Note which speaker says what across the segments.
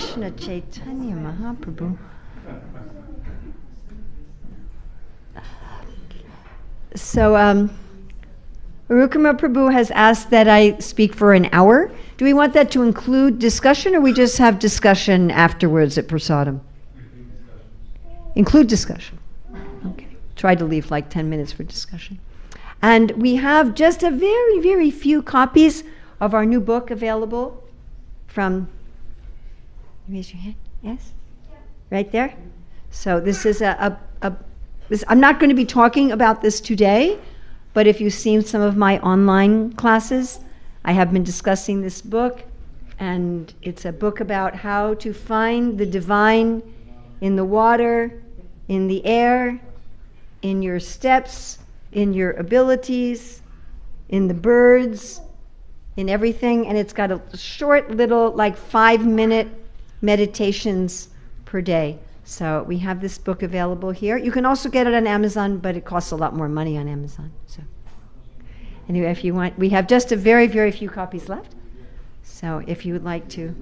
Speaker 1: Krishna Chaitanya Mahaprabhu. So, Rukuma Prabhu has asked that I speak for an hour. Do we want that to include discussion, or we just have discussion afterwards at Prasadam? Include discussion. Okay. Try to leave like 10 minutes for discussion. And we have just a very, very few copies of our new book available from, raise your hand, yes? Right there? So this is I'm not going to be talking about this today, but if you've seen some of my online classes, I have been discussing this book, and it's a book about how to find the divine in the water, in the air, in your steps, in your abilities, in the birds, in everything. And it's got a short little, like 5-minute meditations per day. So we have this book available here. You can also get it on Amazon, but it costs a lot more money on Amazon. So anyway, if you want, we have just a very, very few copies left. So if you would like to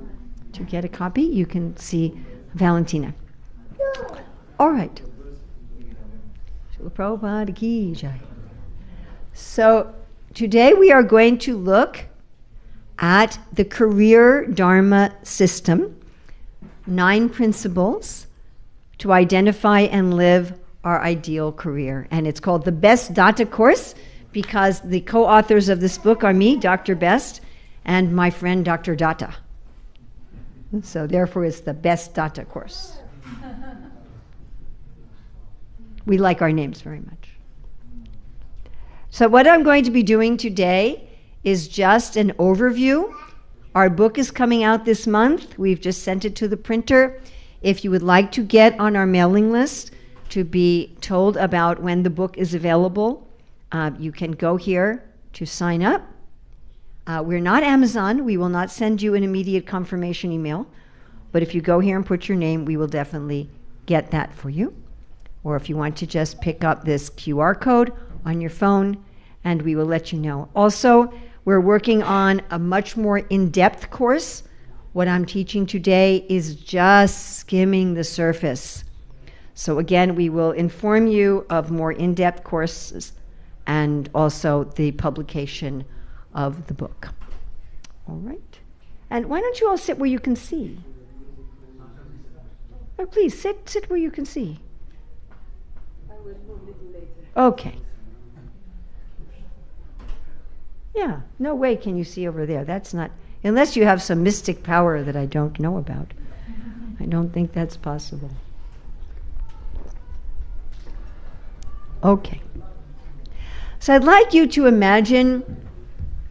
Speaker 1: get a copy, you can see Valentina. All right. Prabhupada ki jai. So today we are going to look at the career Dharma system, 9 principles to identify and live our ideal career. And it's called the Best Datta course because the co-authors of this book are me, Dr. Best, and my friend Dr. Datta. So therefore it's the Best Datta course. We like our names very much. So what I'm going to be doing today is just an overview. Our book is coming out this month. We've just sent it to the printer. If you would like to get on our mailing list to be told about when the book is available, you can go here to sign up. We're not Amazon. We will not send you an immediate confirmation email. But if you go here and put your name, we will definitely get that for you. Or if you want to just pick up this QR code on your phone, and we will let you know. Also, we're working on a much more in-depth course. What I'm teaching today is just skimming the surface. So again, we will inform you of more in-depth courses and also the publication of the book. All right. And why don't you all sit where you can see? Oh, please, sit where you can see. Okay. Yeah, no way can you see over there. That's not, unless you have some mystic power that I don't know about. I don't think that's possible. Okay. So I'd like you to imagine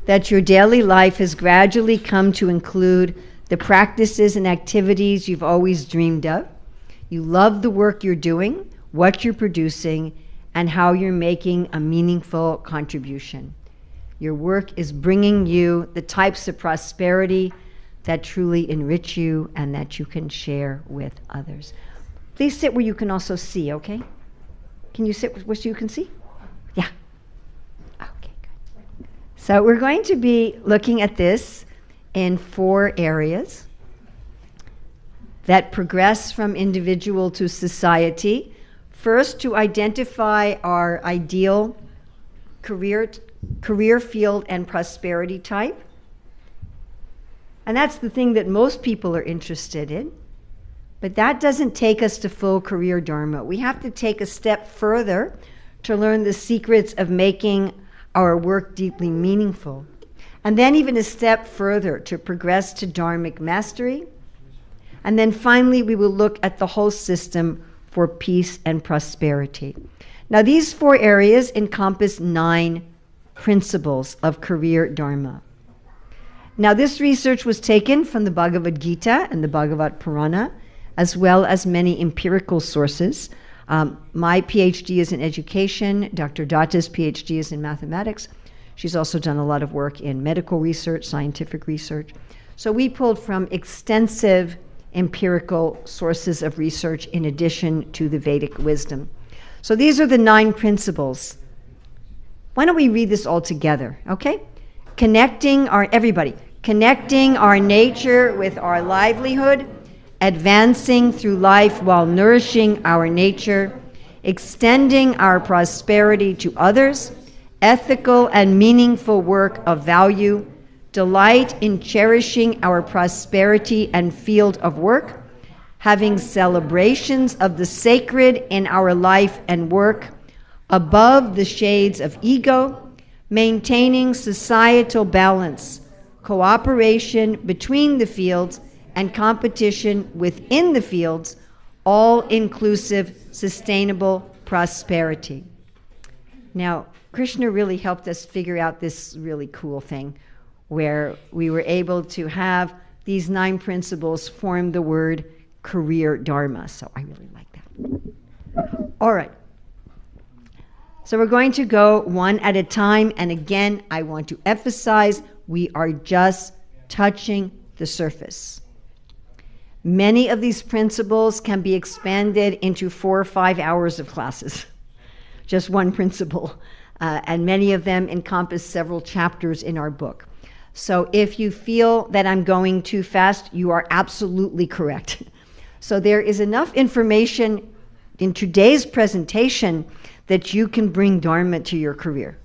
Speaker 1: that your daily life has gradually come to include the practices and activities you've always dreamed of. You love the work you're doing, what you're producing, and how you're making a meaningful contribution. Your work is bringing you the types of prosperity that truly enrich you and that you can share with others. Please sit where you can also see, okay? Can you sit where you can see? Yeah. Okay, good. So we're going to be looking at this in 4 areas that progress from individual to society. First, to identify our ideal career field and prosperity type. And that's the thing that most people are interested in. But that doesn't take us to full career Dharma. We have to take a step further to learn the secrets of making our work deeply meaningful. And then even a step further to progress to Dharmic mastery. And then finally, we will look at the whole system for peace and prosperity. Now, these 4 areas encompass 9 principles of career Dharma. Now, this research was taken from the Bhagavad Gita and the Bhagavad Purana, as well as many empirical sources. My PhD is in education. Dr. Datta's PhD is in mathematics. She's also done a lot of work in medical research, scientific research. So we pulled from extensive empirical sources of research in addition to the Vedic wisdom. So these are the 9 principles. Why don't we read this all together, okay? Connecting our nature with our livelihood, advancing through life while nourishing our nature, extending our prosperity to others, ethical and meaningful work of value, delight in cherishing our prosperity and field of work, having celebrations of the sacred in our life and work, above the shades of ego, maintaining societal balance, cooperation between the fields, and competition within the fields, all-inclusive, sustainable prosperity. Now, Krishna really helped us figure out this really cool thing where we were able to have these 9 principles form the word career dharma. So I really like that. All right. So we're going to go one at a time. And again, I want to emphasize we are just touching the surface. Many of these principles can be expanded into 4 or 5 hours of classes. Just one principle. And many of them encompass several chapters in our book. So if you feel that I'm going too fast, you are absolutely correct. So there is enough information in today's presentation that you can bring Dharma to your career.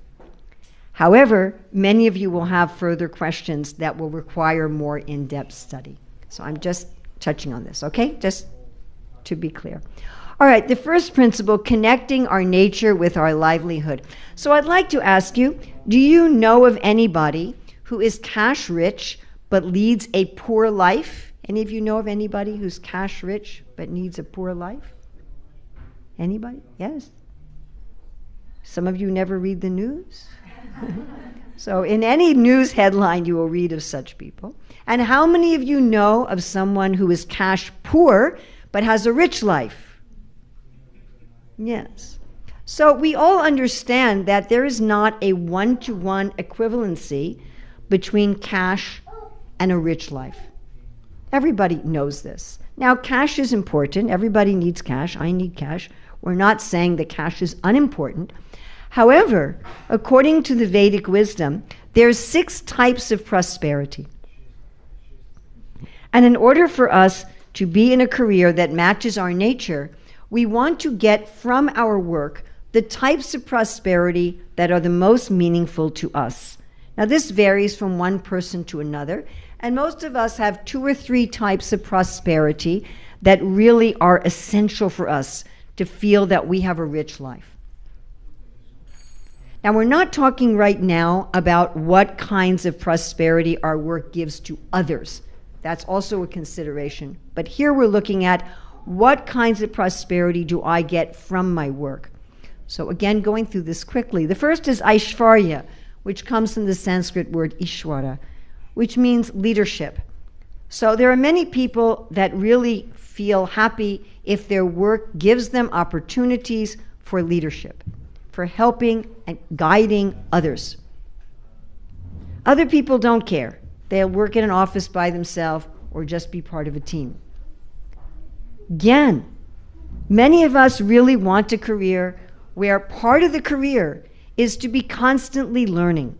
Speaker 1: However, many of you will have further questions that will require more in-depth study. So I'm just touching on this, okay? Just to be clear. All right, the first principle, connecting our nature with our livelihood. So I'd like to ask you, do you know of anybody who is cash rich but leads a poor life? Any of you know of anybody who's cash rich but needs a poor life? Anybody? Yes. Some of you never read the news. So in any news headline, you will read of such people. And how many of you know of someone who is cash poor but has a rich life? Yes. So we all understand that there is not a one-to-one equivalency between cash and a rich life. Everybody knows this. Now, cash is important. Everybody needs cash. I need cash. We're not saying that cash is unimportant. However, according to the Vedic wisdom, there's 6 types of prosperity. And in order for us to be in a career that matches our nature, we want to get from our work the types of prosperity that are the most meaningful to us. Now, this varies from one person to another, and most of us have 2 or 3 types of prosperity that really are essential for us to feel that we have a rich life. Now, we're not talking right now about what kinds of prosperity our work gives to others. That's also a consideration. But here we're looking at what kinds of prosperity do I get from my work. So again, going through this quickly. The first is Aishvarya, which comes from the Sanskrit word Ishwara, which means leadership. So there are many people that really feel happy if their work gives them opportunities for leadership, for helping and guiding others. Other people don't care. They'll work in an office by themselves or just be part of a team. Gyan. Many of us really want a career where part of the career is to be constantly learning.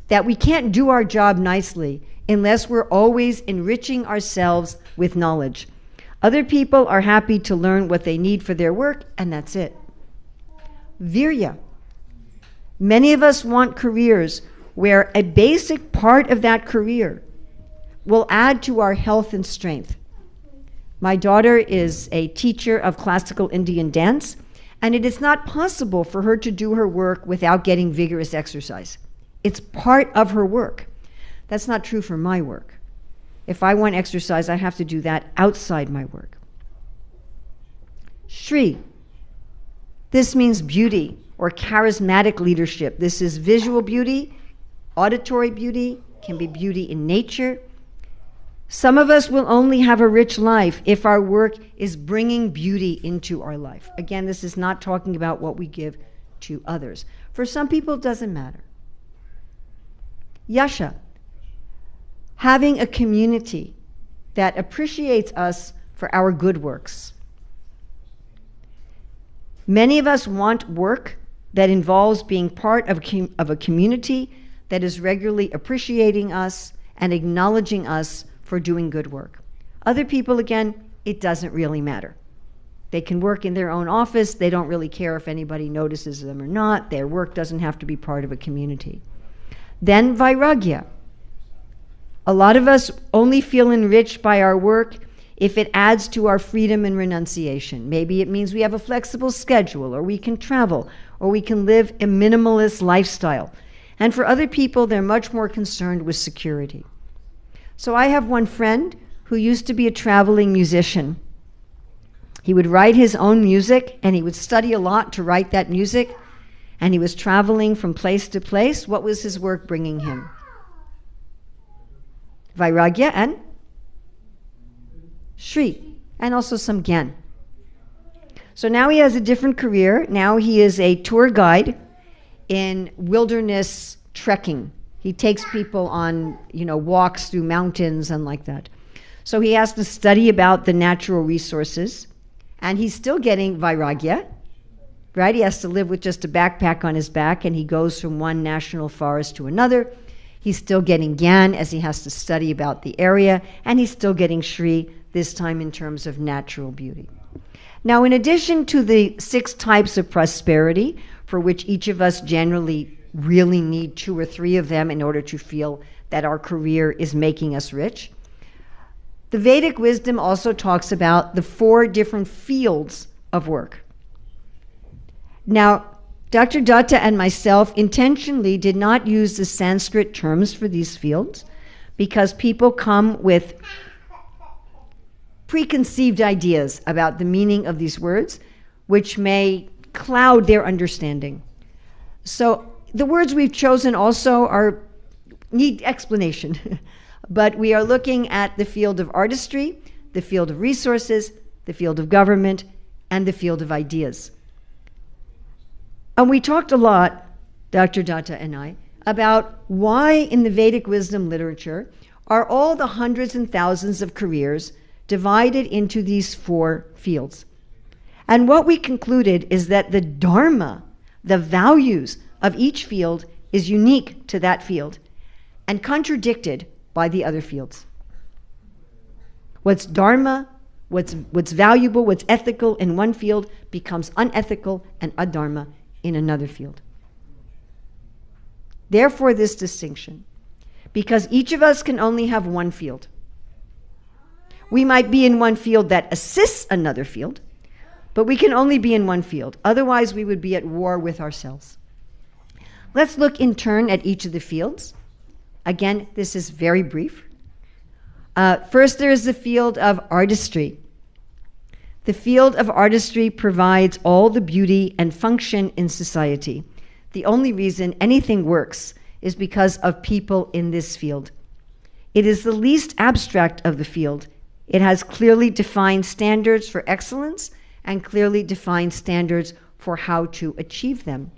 Speaker 1: That we can't do our job nicely unless we're always enriching ourselves with knowledge. Other people are happy to learn what they need for their work, and that's it. Virya. Many of us want careers where a basic part of that career will add to our health and strength. My daughter is a teacher of classical Indian dance, and it is not possible for her to do her work without getting vigorous exercise. It's part of her work. That's not true for my work. If I want exercise, I have to do that outside my work. Shri. This means beauty or charismatic leadership. This is visual beauty, auditory beauty, can be beauty in nature. Some of us will only have a rich life if our work is bringing beauty into our life. Again, this is not talking about what we give to others. For some people, it doesn't matter. Yasha. Having a community that appreciates us for our good works. Many of us want work that involves being part of a community that is regularly appreciating us and acknowledging us for for doing good work. Other people, again, it doesn't really matter. They can work in their own office. They don't really care if anybody notices them or not. Their work doesn't have to be part of a community. Then vairagya. A lot of us only feel enriched by our work if it adds to our freedom and renunciation. Maybe it means we have a flexible schedule, or we can travel, or we can live a minimalist lifestyle. And for other people, they're much more concerned with security. So I have one friend who used to be a traveling musician. He would write his own music, and he would study a lot to write that music, and he was traveling from place to place. What was his work bringing him? Vairagya and Shri, and also some Gyan. So now he has a different career. Now he is a tour guide in wilderness trekking. He takes people on, walks through mountains and like that. So he has to study about the natural resources, and he's still getting vairagya, right? He has to live with just a backpack on his back, and he goes from one national forest to another. He's still getting Gyan as he has to study about the area, and he's still getting Shri, this time in terms of natural beauty. Now, in addition to the 6 types of prosperity, for which each of us generally really need 2 or 3 of them in order to feel that our career is making us rich, the Vedic wisdom also talks about the 4 different fields of work. Now, Dr. Datta and myself intentionally did not use the Sanskrit terms for these fields because people come with preconceived ideas about the meaning of these words, which may cloud their understanding. So the words we've chosen also need explanation, but we are looking at the field of artistry, the field of resources, the field of government, and the field of ideas. And we talked a lot, Dr. Datta and I, about why in the Vedic wisdom literature are all the hundreds and thousands of careers divided into these 4 fields. And what we concluded is that the Dharma, the values of each field, is unique to that field and contradicted by the other fields. What's Dharma, what's valuable, what's ethical in one field becomes unethical and adharma in another field. Therefore, this distinction, because each of us can only have one field. We might be in one field that assists another field, but we can only be in one field. Otherwise, we would be at war with ourselves. Let's look in turn at each of the fields. Again, this is very brief. First, there is the field of artistry. The field of artistry provides all the beauty and function in society. The only reason anything works is because of people in this field. It is the least abstract of the field. It has clearly defined standards for excellence and clearly defined standards for how to achieve them.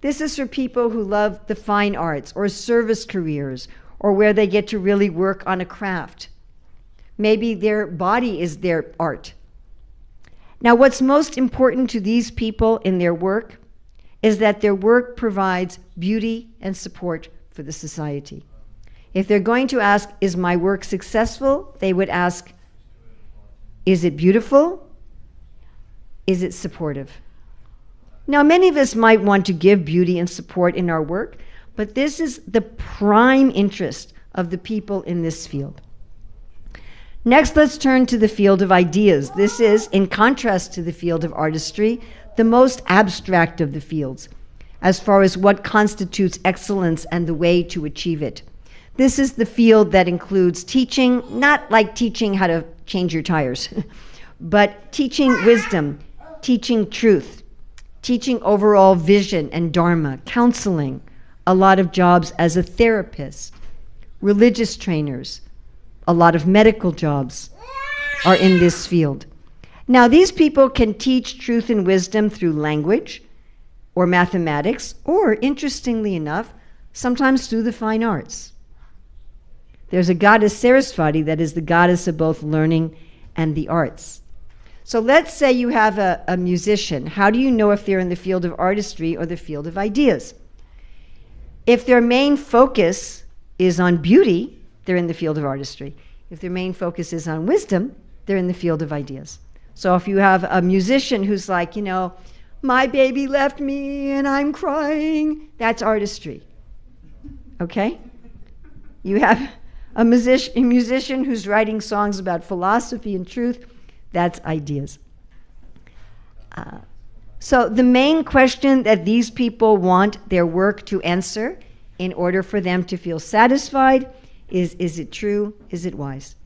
Speaker 1: This is for people who love the fine arts or service careers or where they get to really work on a craft. Maybe their body is their art. Now, what's most important to these people in their work is that their work provides beauty and support for the society. If they're going to ask, is my work successful? They would ask, is it beautiful? Is it supportive? Now, many of us might want to give beauty and support in our work, but this is the prime interest of the people in this field. Next, let's turn to the field of ideas. This is, in contrast to the field of artistry, the most abstract of the fields, as far as what constitutes excellence and the way to achieve it. This is the field that includes teaching, not like teaching how to change your tires, but teaching wisdom, teaching truth, teaching overall vision and dharma, counseling, a lot of jobs as a therapist, religious trainers, a lot of medical jobs are in this field. Now, these people can teach truth and wisdom through language or mathematics, or, interestingly enough, sometimes through the fine arts. There's a goddess Saraswati that is the goddess of both learning and the arts. So let's say you have a musician. How do you know if they're in the field of artistry or the field of ideas? If their main focus is on beauty, they're in the field of artistry. If their main focus is on wisdom, they're in the field of ideas. So if you have a musician who's like, my baby left me and I'm crying, that's artistry. Okay? You have a musician who's writing songs about philosophy and truth, that's ideas. So the main question that these people want their work to answer in order for them to feel satisfied is it true? Is it wise?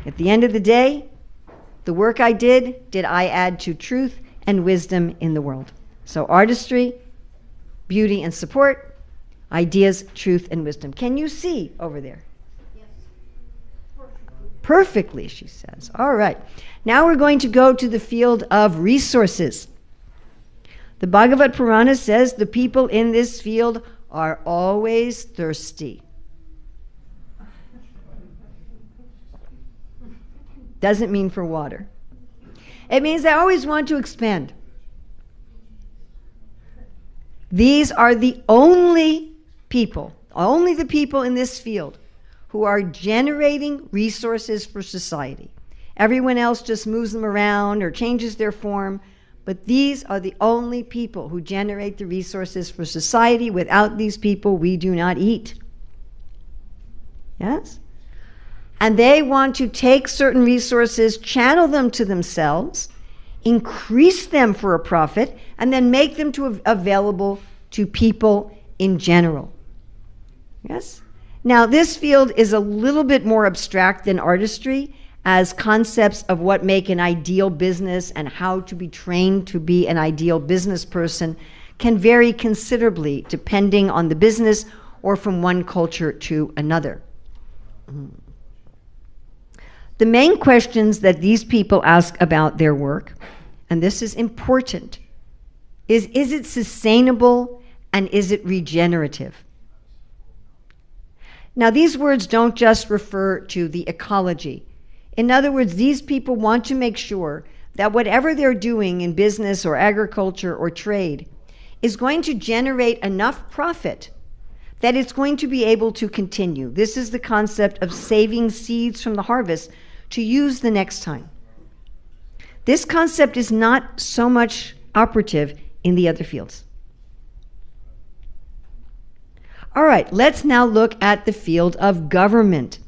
Speaker 1: At the end of the day, the work I did I add to truth and wisdom in the world? So artistry, beauty and support, ideas, truth and wisdom. Can you see over there?
Speaker 2: Yes.
Speaker 1: Perfectly, she says. All right. Now we're going to go to the field of resources. The Bhagavad Purana says the people in this field are always thirsty. Doesn't mean for water. It means they always want to expand. These are the only the people in this field who are generating resources for society. Everyone else just moves them around or changes their form, but these are the only people who generate the resources for society. Without these people, we do not eat. Yes? And they want to take certain resources, channel them to themselves, increase them for a profit, and then make them available to people in general. Yes? Now, this field is a little bit more abstract than artistry, as concepts of what make an ideal business and how to be trained to be an ideal business person can vary considerably depending on the business or from one culture to another. The main questions that these people ask about their work, and this is important, is it sustainable and is it regenerative? Now, these words don't just refer to the ecology. In other words, these people want to make sure that whatever they're doing in business or agriculture or trade is going to generate enough profit that it's going to be able to continue. This is the concept of saving seeds from the harvest to use the next time. This concept is not so much operative in the other fields. All right, let's now look at the field of government.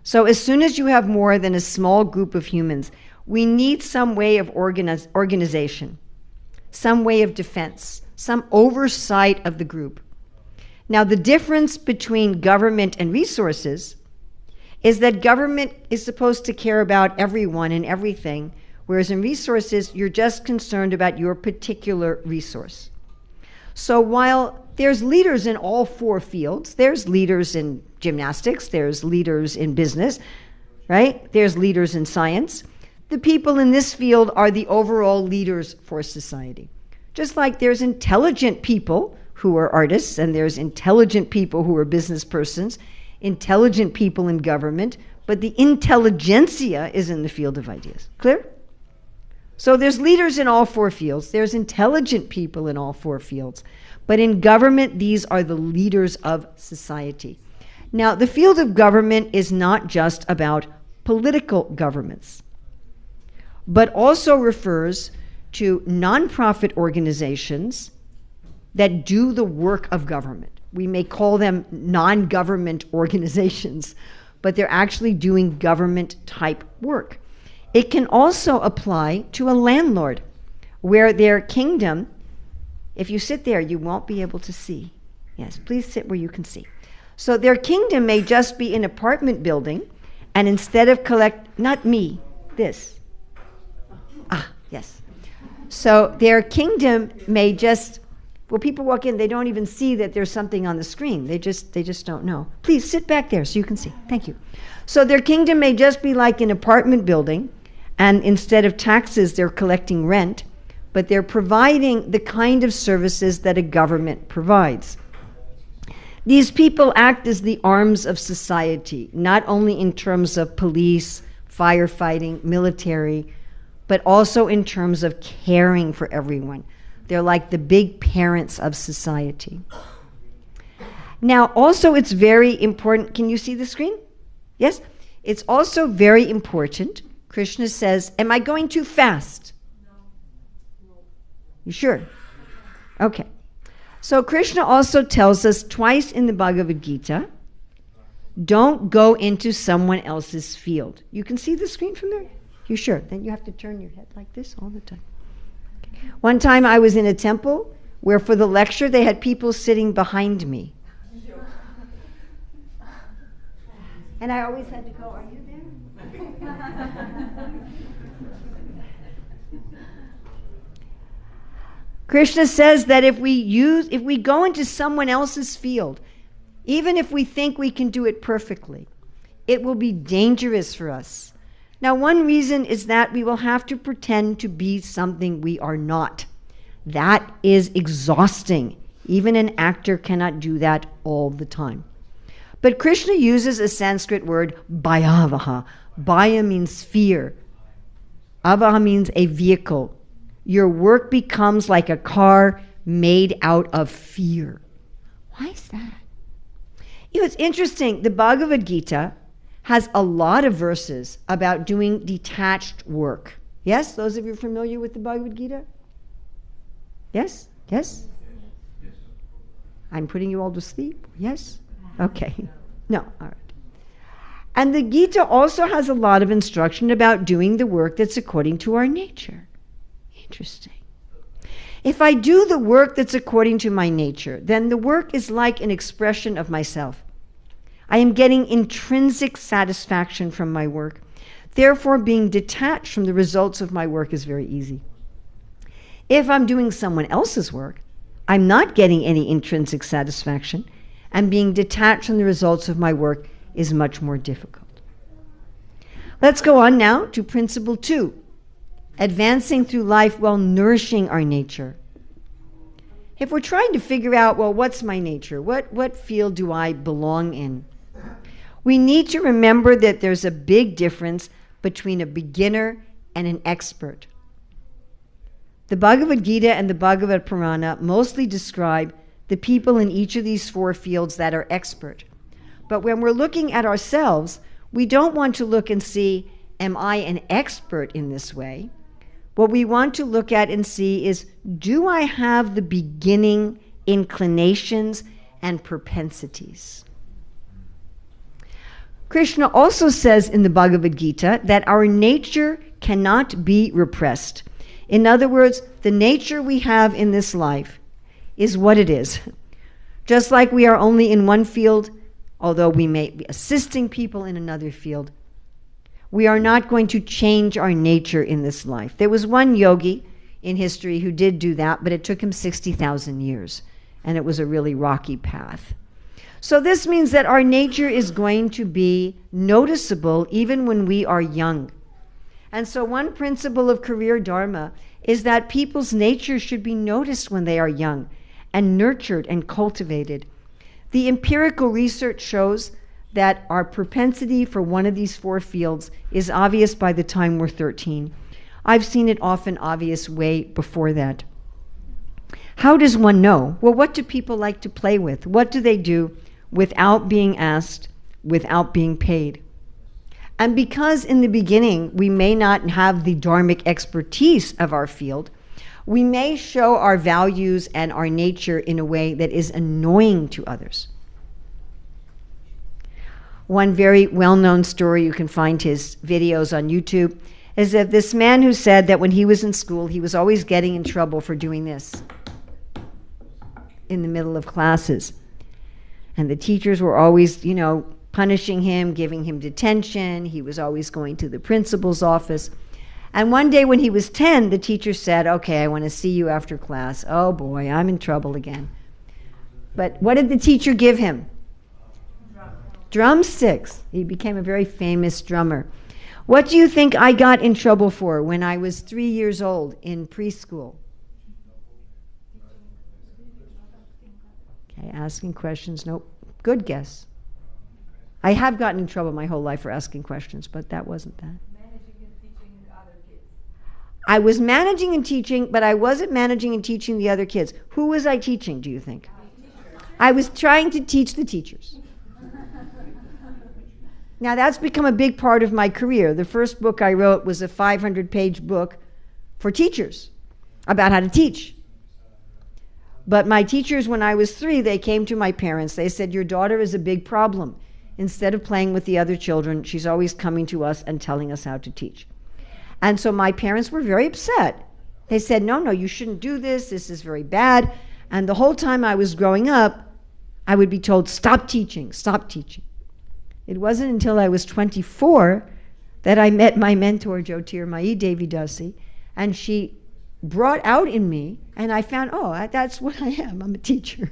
Speaker 1: So as soon as you have more than a small group of humans, we need some way of organization, some way of defense, some oversight of the group. Now, the difference between government and resources is that government is supposed to care about everyone and everything, whereas in resources, you're just concerned about your particular resource. So while there's leaders in all four fields, there's leaders in gymnastics, there's leaders in business, right? There's leaders in science. The people in this field are the overall leaders for society. Just like there's intelligent people who are artists, and there's intelligent people who are business persons, intelligent people in government, but the intelligentsia is in the field of ideas. Clear? So there's leaders in all four fields. There's intelligent people in all four fields. But in government, these are the leaders of society. Now, the field of government is not just about political governments, but also refers to nonprofit organizations that do the work of government. We may call them non-government organizations, but they're actually doing government-type work. It can also apply to a landlord, where their kingdom, if you sit there, you won't be able to see. Yes, please sit where you can see. So their kingdom may just be an apartment building, and instead of not me, this. Yes. So their kingdom may just, people walk in, they don't even see that there's something on the screen. They just don't know. Please sit back there so you can see. Thank you. So their kingdom may just be like an apartment building, and instead of taxes, they're collecting rent, but they're providing the kind of services that a government provides. These people act as the arms of society, not only in terms of police, firefighting, military, but also in terms of caring for everyone. They're like the big parents of society. Now, also it's very important, can you see the screen? Yes? It's also very important. Krishna says, am I going too fast? No. You sure? Okay. So Krishna also tells us twice in the Bhagavad Gita, don't go into someone else's field. You can see the screen from there? You sure? Then you have to turn your head like this all the time. Okay. One time I was in a temple where for the lecture they had people sitting behind me. And I always had to go, are you there? Krishna says that if we go into someone else's field, even if we think we can do it perfectly, it will be dangerous for us. Now, one reason is that we will have to pretend to be something we are not. That is exhausting. Even an actor cannot do that all the time. But Krishna uses a Sanskrit word, bhayavaha. Bhaya means fear. Avaha means a vehicle. Your work becomes like a car made out of fear. Why is that? It's interesting. The Bhagavad Gita has a lot of verses about doing detached work. Yes? Those of you familiar with the Bhagavad Gita? Yes? Yes? I'm putting you all to sleep? Yes? Okay. No, all right. And the Gita also has a lot of instruction about doing the work that's according to our nature. Interesting. If I do the work that's according to my nature, then the work is like an expression of myself. I am getting intrinsic satisfaction from my work. Therefore, being detached from the results of my work is very easy. If I'm doing someone else's work, I'm not getting any intrinsic satisfaction, and being detached from the results of my work is much more difficult. Let's go on now to principle 2. Advancing through life while nourishing our nature. If we're trying to figure out, well, what's my nature? What field do I belong in? We need to remember that there's a big difference between a beginner and an expert. The Bhagavad Gita and the Bhagavad Purana mostly describe the people in each of these 4 fields that are expert. But when we're looking at ourselves, we don't want to look and see, am I an expert in this way? What we want to look at and see is, do I have the beginning inclinations and propensities? Krishna also says in the Bhagavad Gita that our nature cannot be repressed. In other words, the nature we have in this life is what it is. Just like we are only in one field, although we may be assisting people in another field, we are not going to change our nature in this life. There was one yogi in history who did do that, but it took him 60,000 years, and it was a really rocky path. So this means that our nature is going to be noticeable even when we are young. And so one principle of career Dharma is that people's nature should be noticed when they are young and nurtured and cultivated. The empirical research shows that our propensity for one of these 4 fields is obvious by the time we're 13. I've seen it often obvious way before that. How does one know? Well, what do people like to play with? What do they do without being asked, without being paid? And because in the beginning we may not have the dharmic expertise of our field, we may show our values and our nature in a way that is annoying to others. One very well-known story, you can find his videos on YouTube, is of this man who said that when he was in school, he was always getting in trouble for doing this in the middle of classes. And the teachers were always, punishing him, giving him detention. He was always going to the principal's office. And one day when he was 10, the teacher said, okay, I want to see you after class. Oh boy, I'm in trouble again. But what did the teacher give him? Drumsticks. He became a very famous drummer. What do you think I got in trouble for when I was 3 years old in preschool? Okay, asking questions. Nope. Good guess. I have gotten in trouble my whole life for asking questions, but that wasn't that.
Speaker 2: Managing and teaching the other kids.
Speaker 1: I was managing and teaching, but I wasn't managing and teaching the other kids. Who was I teaching, do you think? I was trying to teach the teachers. Now that's become a big part of my career. The first book I wrote was a 500-page book for teachers about how to teach. But my teachers, when I was 3, they came to my parents. They said, your daughter is a big problem. Instead of playing with the other children, she's always coming to us and telling us how to teach. And so my parents were very upset. They said, no, you shouldn't do this. This is very bad. And the whole time I was growing up, I would be told, stop teaching, stop teaching. It wasn't until I was 24 that I met my mentor, Jyotirmayi Devi Dasi, and she brought out in me, and I found, that's what I am. I'm a teacher.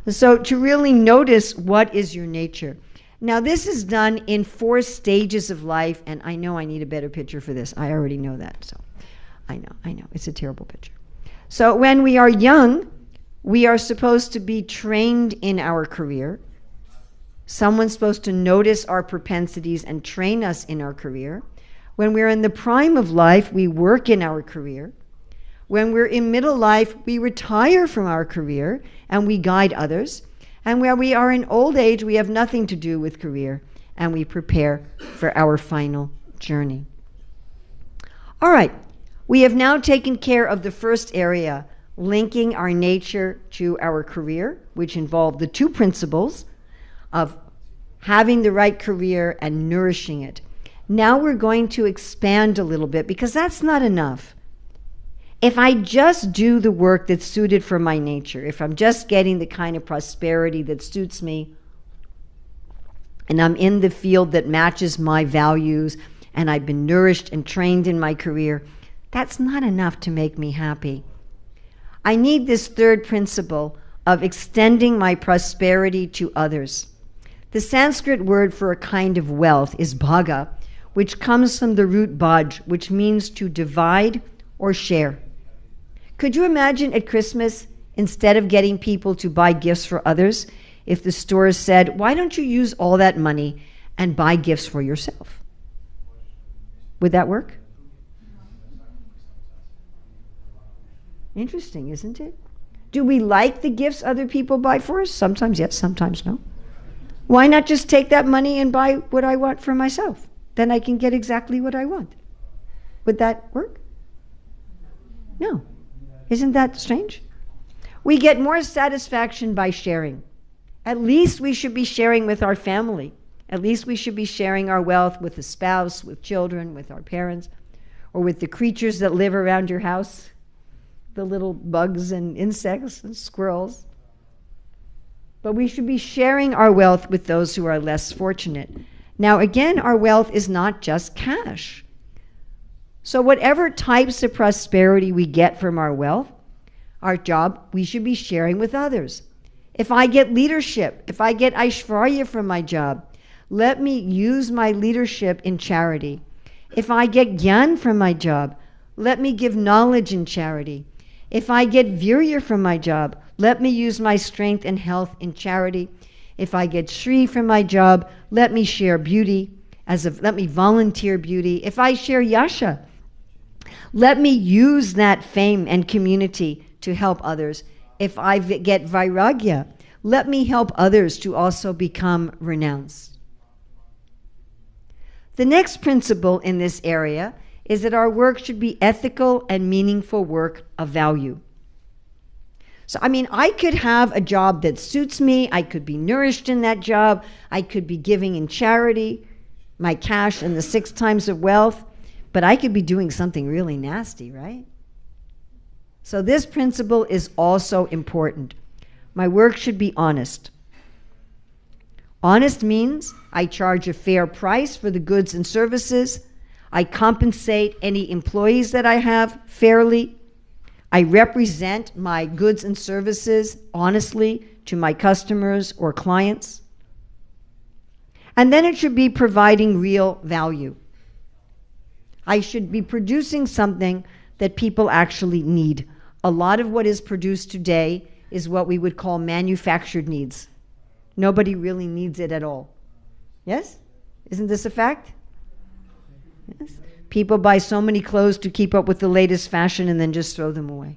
Speaker 1: So to really notice what is your nature. Now this is done in 4 stages of life, and I know I need a better picture for this. I already know that, so I know. It's a terrible picture. So when we are young, we are supposed to be trained in our career. Someone's supposed to notice our propensities and train us in our career. When we're in the prime of life, we work in our career. When we're in middle life, we retire from our career and we guide others. And when we are in old age, we have nothing to do with career and we prepare for our final journey. All right, we have now taken care of the first area, linking our nature to our career, which involved the 2 principles of having the right career and nourishing it. Now we're going to expand a little bit because that's not enough. If I just do the work that's suited for my nature, if I'm just getting the kind of prosperity that suits me, and I'm in the field that matches my values, and I've been nourished and trained in my career, that's not enough to make me happy. I need this 3rd principle of extending my prosperity to others. The Sanskrit word for a kind of wealth is bhaga, which comes from the root bhaj, which means to divide or share. Could you imagine at Christmas, instead of getting people to buy gifts for others, if the stores said, why don't you use all that money and buy gifts for yourself? Would that work? Interesting, isn't it? Do we like the gifts other people buy for us? Sometimes yes, sometimes no. Why not just take that money and buy what I want for myself? Then I can get exactly what I want. Would that work? No. Isn't that strange? We get more satisfaction by sharing. At least we should be sharing with our family. At least we should be sharing our wealth with a spouse, with children, with our parents, or with the creatures that live around your house, the little bugs and insects and squirrels. But we should be sharing our wealth with those who are less fortunate. Now again, our wealth is not just cash. So whatever types of prosperity we get from our wealth, our job, we should be sharing with others. If I get leadership, if I get Aishvarya from my job, let me use my leadership in charity. If I get Gyan from my job, let me give knowledge in charity. If I get Virya from my job, let me use my strength and health in charity. If I get Shri from my job, let me share beauty, let me volunteer beauty. If I share Yasha, let me use that fame and community to help others. If I get Vairagya, let me help others to also become renounced. The next principle in this area is that our work should be ethical and meaningful work of value. So, I could have a job that suits me. I could be nourished in that job. I could be giving in charity, my cash and the 6 times of wealth, but I could be doing something really nasty, right? So this principle is also important. My work should be honest. Honest means I charge a fair price for the goods and services. I compensate any employees that I have fairly. I represent my goods and services honestly to my customers or clients. And then it should be providing real value. I should be producing something that people actually need. A lot of what is produced today is what we would call manufactured needs. Nobody really needs it at all. Yes? Isn't this a fact? Yes. People buy so many clothes to keep up with the latest fashion and then just throw them away.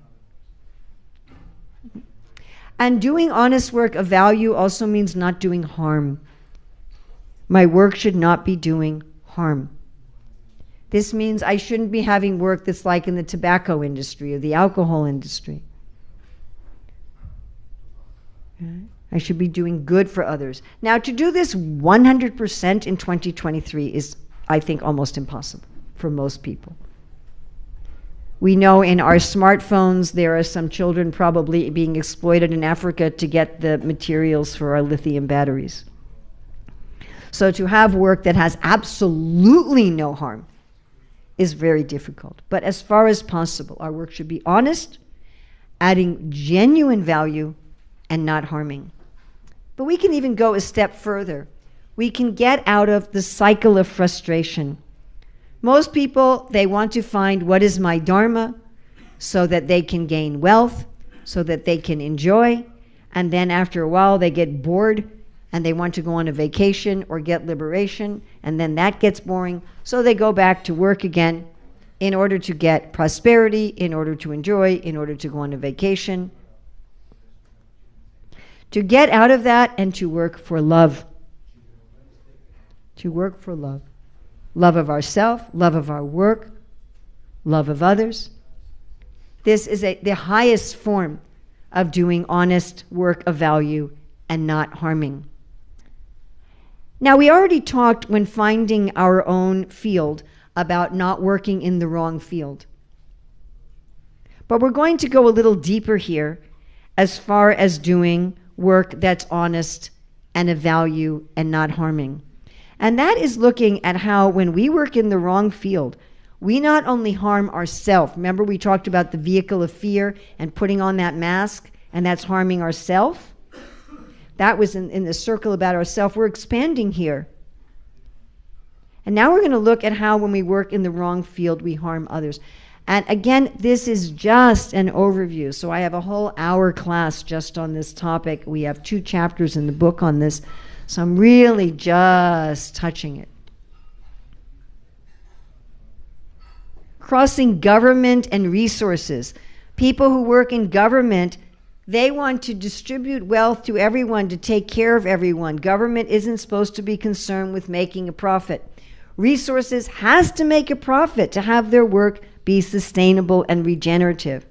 Speaker 1: And doing honest work of value also means not doing harm. My work should not be doing harm. This means I shouldn't be having work that's like in the tobacco industry or the alcohol industry. Okay? I should be doing good for others. Now, to do this 100% in 2023 is, I think, almost impossible for most people. We know in our smartphones there are some children probably being exploited in Africa to get the materials for our lithium batteries. So to have work that has absolutely no harm is very difficult. But as far as possible, our work should be honest, adding genuine value, and not harming. But we can even go a step further. We can get out of the cycle of frustration. Most people, they want to find what is my Dharma so that they can gain wealth, so that they can enjoy, and then after a while they get bored and they want to go on a vacation or get liberation, and then that gets boring, so they go back to work again in order to get prosperity, in order to enjoy, in order to go on a vacation. To get out of that and to work for love. To work for love. Love of ourselves, love of our work, love of others. This is the highest form of doing honest work of value and not harming. Now, we already talked when finding our own field about not working in the wrong field. But we're going to go a little deeper here as far as doing work that's honest and of value and not harming. And that is looking at how when we work in the wrong field, we not only harm ourselves. Remember we talked about the vehicle of fear and putting on that mask, and that's harming ourselves? That was in the circle about ourselves. We're expanding here. And now we're going to look at how when we work in the wrong field, we harm others. And again, this is just an overview. So I have a whole hour class just on this topic. We have 2 chapters in the book on this. So I'm really just touching it. Crossing government and resources. People who work in government, they want to distribute wealth to everyone, to take care of everyone. Government isn't supposed to be concerned with making a profit. Resources has to make a profit to have their work be sustainable and regenerative.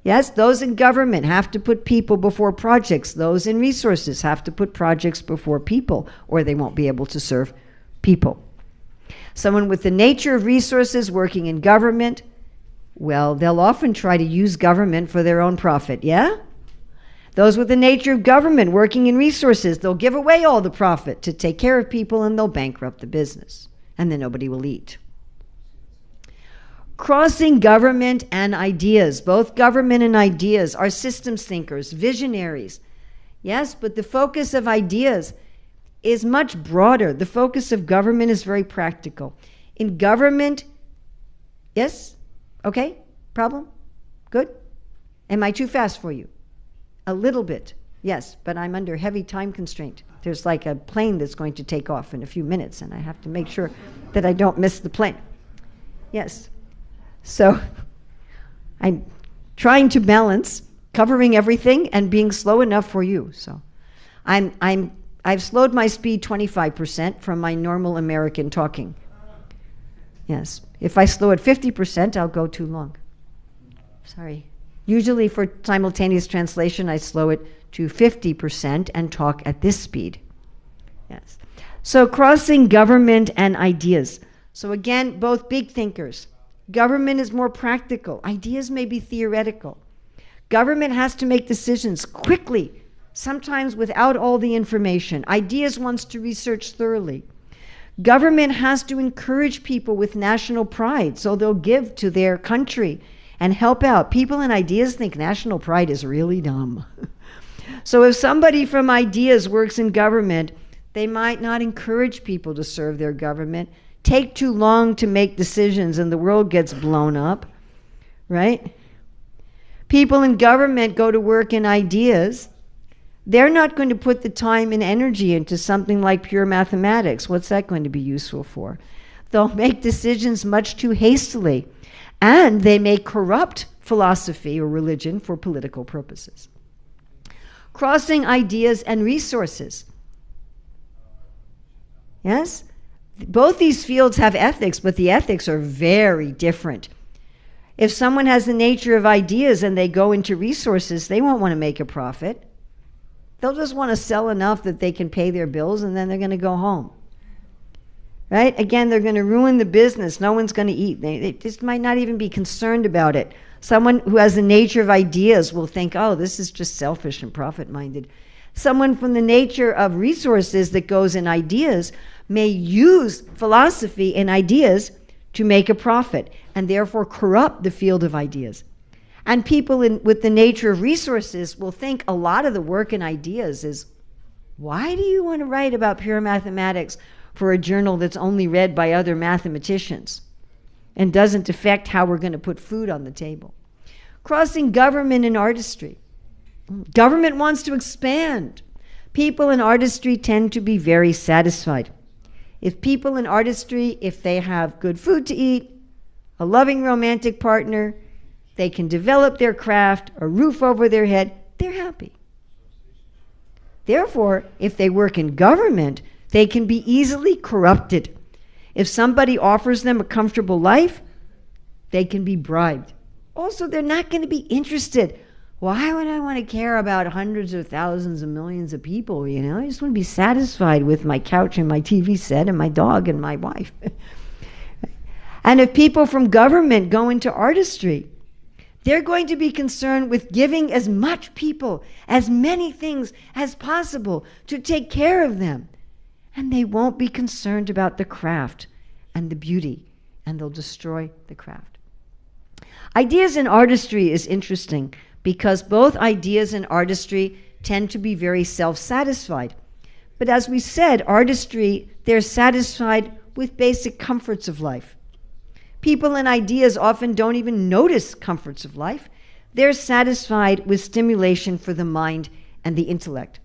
Speaker 1: Yes, those in government have to put people before projects. Those in resources have to put projects before people, or they won't be able to serve people. Someone with the nature of resources working in government, well, they'll often try to use government for their own profit, yeah? Those with the nature of government working in resources, they'll give away all the profit to take care of people, and they'll bankrupt the business, and then nobody will eat. Crossing government and ideas. Both government and ideas are systems thinkers, visionaries. Yes, but the focus of ideas is much broader. The focus of government is very practical. In government, yes? Okay? Problem? Good? Am I too fast for you? A little bit, yes, but I'm under heavy time constraint. There's like a plane that's going to take off in a few minutes, and I have to make sure that I don't miss the plane. Yes. So I'm trying to balance covering everything and being slow enough for you. So I've slowed my speed 25% from my normal American talking. Yes. If I slow it 50%, I'll go too long. Sorry. Usually for simultaneous translation, I slow it to 50% and talk at this speed. Yes. So crossing government and ideas. So again, both big thinkers. Government is more practical. Ideas may be theoretical. Government has to make decisions quickly, sometimes without all the information. Ideas wants to research thoroughly. Government has to encourage people with national pride, so they'll give to their country and help out. People and ideas think national pride is really dumb. So if somebody from ideas works in government, they might not encourage people to serve their government, take too long to make decisions, and the world gets blown up, right? People in government go to work in ideas. They're not going to put the time and energy into something like pure mathematics. What's that going to be useful for? They'll make decisions much too hastily, and they may corrupt philosophy or religion for political purposes. Crossing ideas and resources. Yes? Both these fields have ethics, but the ethics are very different. If someone has the nature of ideas and they go into resources, they won't want to make a profit. They'll just want to sell enough that they can pay their bills, and then they're going to go home. Right? Again, they're going to ruin the business. No one's going to eat. They just might not even be concerned about it. Someone who has the nature of ideas will think, oh, this is just selfish and profit-minded. Someone from the nature of resources that goes in ideas may use philosophy and ideas to make a profit and therefore corrupt the field of ideas. And people with the nature of resources will think a lot of the work in ideas is, why do you want to write about pure mathematics for a journal that's only read by other mathematicians and doesn't affect how we're going to put food on the table? Crossing government and artistry. Government wants to expand. People in artistry tend to be very satisfied. If people in artistry, if they have good food to eat, a loving romantic partner, they can develop their craft, a roof over their head, they're happy. Therefore, if they work in government, they can be easily corrupted. If somebody offers them a comfortable life, they can be bribed. Also, they're not going to be interested. Why would I want to care about hundreds of thousands of millions of people? You know, I just want to be satisfied with my couch and my TV set and my dog and my wife. And if people from government go into artistry, they're going to be concerned with giving as much people, as many things as possible to take care of them. And they won't be concerned about the craft and the beauty, and they'll destroy the craft. Ideas in artistry is interesting because both ideas and artistry tend to be very self-satisfied. But as we said, artistry, they're satisfied with basic comforts of life. People in ideas often don't even notice comforts of life. They're satisfied with stimulation for the mind and the intellect.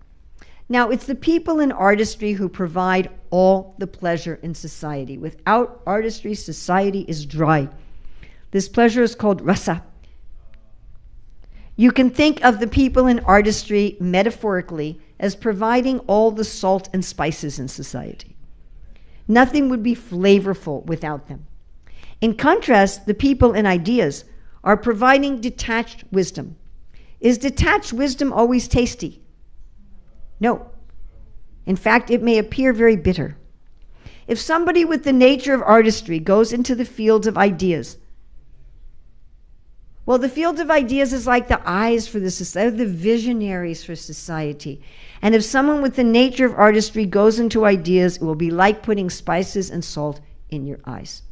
Speaker 1: Now, it's the people in artistry who provide all the pleasure in society. Without artistry, society is dry. This pleasure is called rasa. You can think of the people in artistry metaphorically as providing all the salt and spices in society. Nothing would be flavorful without them. In contrast, the people in ideas are providing detached wisdom. Is detached wisdom always tasty? No. In fact, it may appear very bitter. If somebody with the nature of artistry goes into the fields of ideas, well, the field of ideas is like the eyes for the society, the visionaries for society. And if someone with the nature of artistry goes into ideas, it will be like putting spices and salt in your eyes.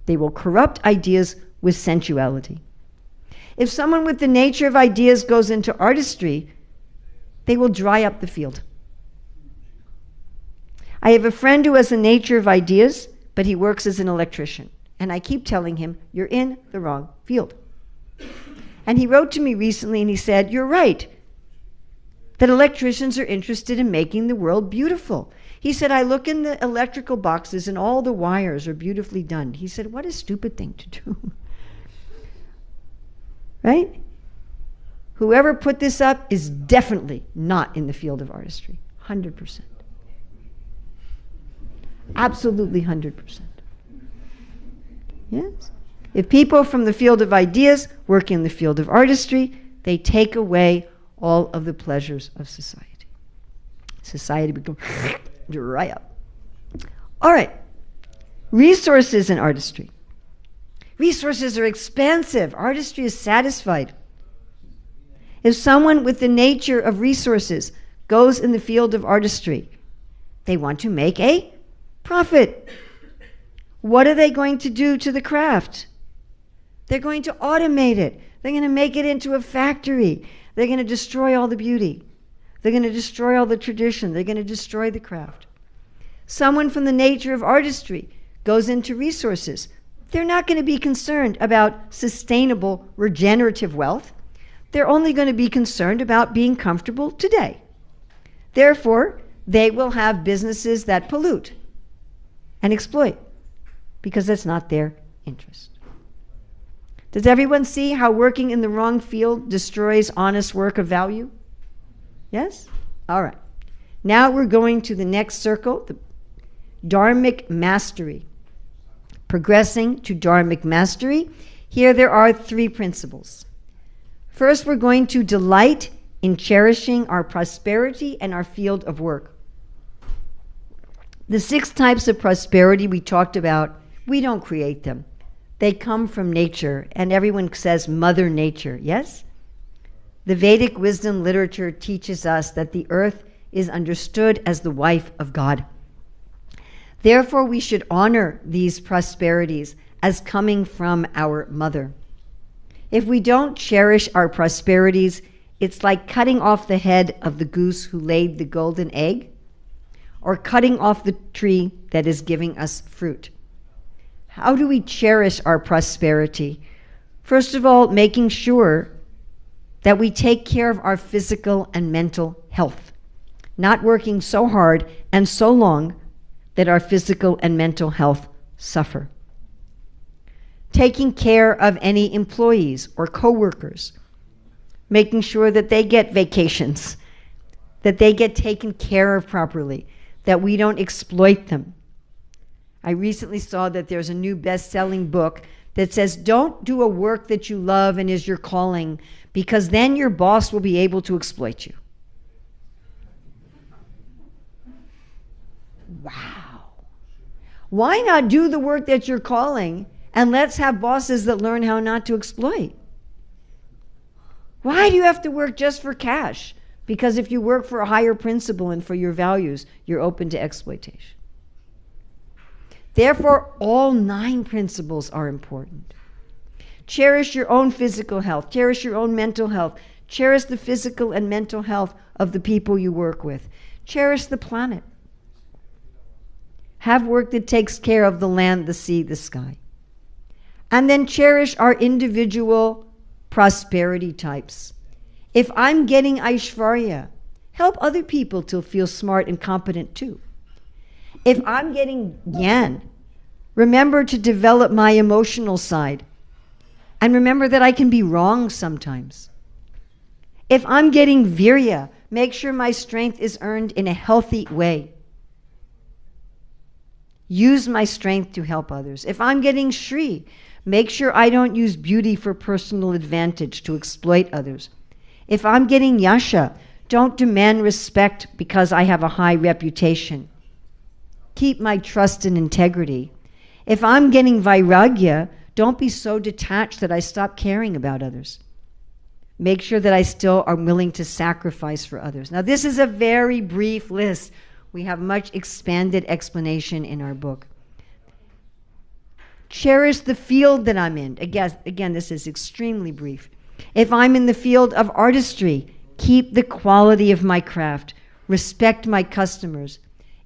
Speaker 1: They will corrupt ideas with sensuality. If someone with the nature of ideas goes into artistry, they will dry up the field. I have a friend who has the nature of ideas, but he works as an electrician. And I keep telling him, you're in the wrong field. And he wrote to me recently and he said, you're right, that electricians are interested in making the world beautiful. He said, I look in the electrical boxes and all the wires are beautifully done. He said, what a stupid thing to do. Right? Whoever put this up is definitely not in the field of artistry. 100%. Absolutely 100%. Yes? If people from the field of ideas work in the field of artistry, they take away all of the pleasures of society. Society becomes dry up. All right. Resources in artistry. Resources are expansive. Artistry is satisfied. If someone with the nature of resources goes in the field of artistry, they want to make a profit. What are they going to do to the craft? They're going to automate it. They're going to make it into a factory. They're going to destroy all the beauty. They're going to destroy all the tradition. They're going to destroy the craft. Someone from the nature of artistry goes into resources. They're not going to be concerned about sustainable, regenerative wealth. They're only going to be concerned about being comfortable today. Therefore, they will have businesses that pollute and exploit, because that's not their interest. Does everyone see how working in the wrong field destroys honest work of value? Yes? All right. Now we're going to the next circle, the Dharmic mastery. Progressing to Dharmic mastery. Here there are 3 principles. First, we're going to delight in cherishing our prosperity and our field of work. The 6 types of prosperity we talked about, we don't create them. They come from nature, and everyone says Mother Nature, yes? The Vedic wisdom literature teaches us that the earth is understood as the wife of God. Therefore, we should honor these prosperities as coming from our mother. If we don't cherish our prosperities, it's like cutting off the head of the goose who laid the golden egg, or cutting off the tree that is giving us fruit. How do we cherish our prosperity? First of all, making sure that we take care of our physical and mental health, not working so hard and so long that our physical and mental health suffer. Taking care of any employees or coworkers, making sure that they get vacations, that they get taken care of properly, that we don't exploit them. I recently saw that there's a new best-selling book that says, don't do a work that you love and is your calling, because then your boss will be able to exploit you. Wow. Why not do the work that you're calling, and let's have bosses that learn how not to exploit? Why do you have to work just for cash? Because if you work for a higher principle and for your values, you're open to exploitation. Therefore, all 9 principles are important. Cherish your own physical health. Cherish your own mental health. Cherish the physical and mental health of the people you work with. Cherish the planet. Have work that takes care of the land, the sea, the sky. And then cherish our individual prosperity types. If I'm getting Aishvarya, help other people to feel smart and competent too. If I'm getting Gyan, remember to develop my emotional side. And remember that I can be wrong sometimes. If I'm getting Virya, make sure my strength is earned in a healthy way. Use my strength to help others. If I'm getting Shri, make sure I don't use beauty for personal advantage to exploit others. If I'm getting Yasha, don't demand respect because I have a high reputation. Keep my trust and integrity. If I'm getting Vairagya, don't be so detached that I stop caring about others. Make sure that I still are willing to sacrifice for others. Now, this is a very brief list. We have much expanded explanation in our book. Cherish the field that I'm in. Again, this is extremely brief. If I'm in the field of artistry, keep the quality of my craft. Respect my customers.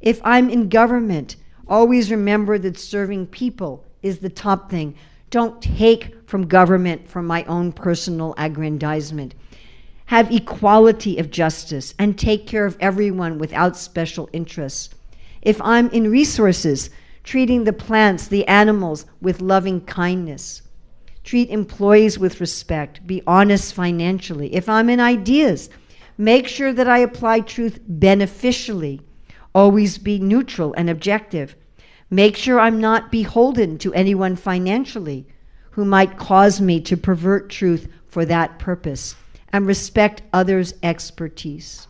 Speaker 1: If I'm in government, always remember that serving people is the top thing. Don't take from government for my own personal aggrandizement. Have equality of justice and take care of everyone without special interests. If I'm in resources, treating the plants, the animals with loving kindness. Treat employees with respect. Be honest financially. If I'm in ideas, make sure that I apply truth beneficially. Always be neutral and objective. Make sure I'm not beholden to anyone financially who might cause me to pervert truth for that purpose, and respect others' expertise.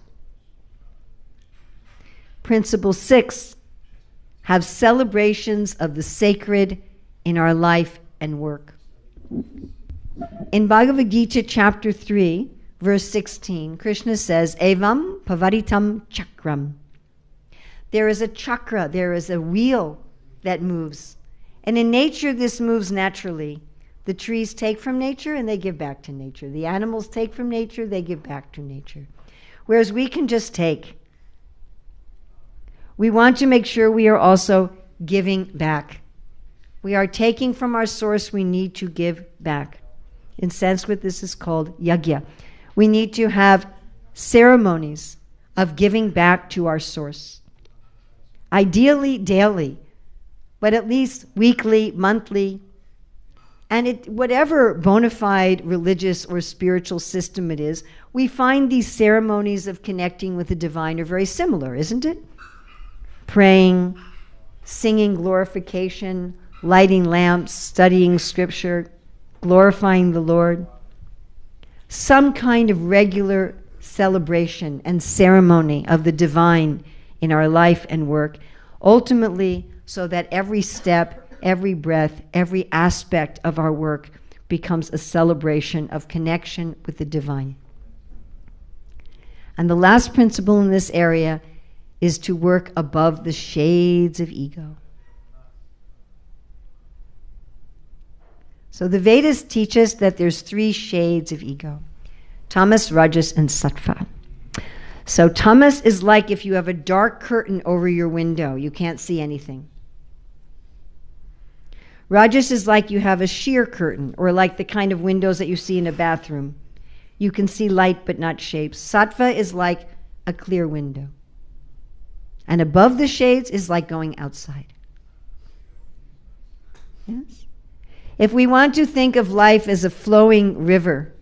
Speaker 1: Principle 6, have celebrations of the sacred in our life and work. In Bhagavad Gita chapter 3, verse 16, Krishna says, Evam pavaritam chakram. There is a chakra, there is a wheel that moves. And in nature, this moves naturally. The trees take from nature and they give back to nature. The animals take from nature, they give back to nature. Whereas we can just take. We want to make sure we are also giving back. We are taking from our source, we need to give back. In Sanskrit, this is called yagya. We need to have ceremonies of giving back to our source. Ideally daily, but at least weekly, monthly. And whatever bona fide religious or spiritual system it is, we find these ceremonies of connecting with the divine are very similar, isn't it? Praying, singing glorification, lighting lamps, studying scripture, glorifying the Lord. Some kind of regular celebration and ceremony of the divine in our life and work, ultimately so that every step, every breath, every aspect of our work becomes a celebration of connection with the divine. And the last principle in this area is to work above the shades of ego. So the Vedas teach us that there's 3 shades of ego: tamas, rajas, and sattva. So tamas is like if you have a dark curtain over your window, you can't see anything. Rajas is like you have a sheer curtain, or like the kind of windows that you see in a bathroom. You can see light but not shapes. Sattva is like a clear window. And above the shades is like going outside. Yes? If we want to think of life as a flowing river,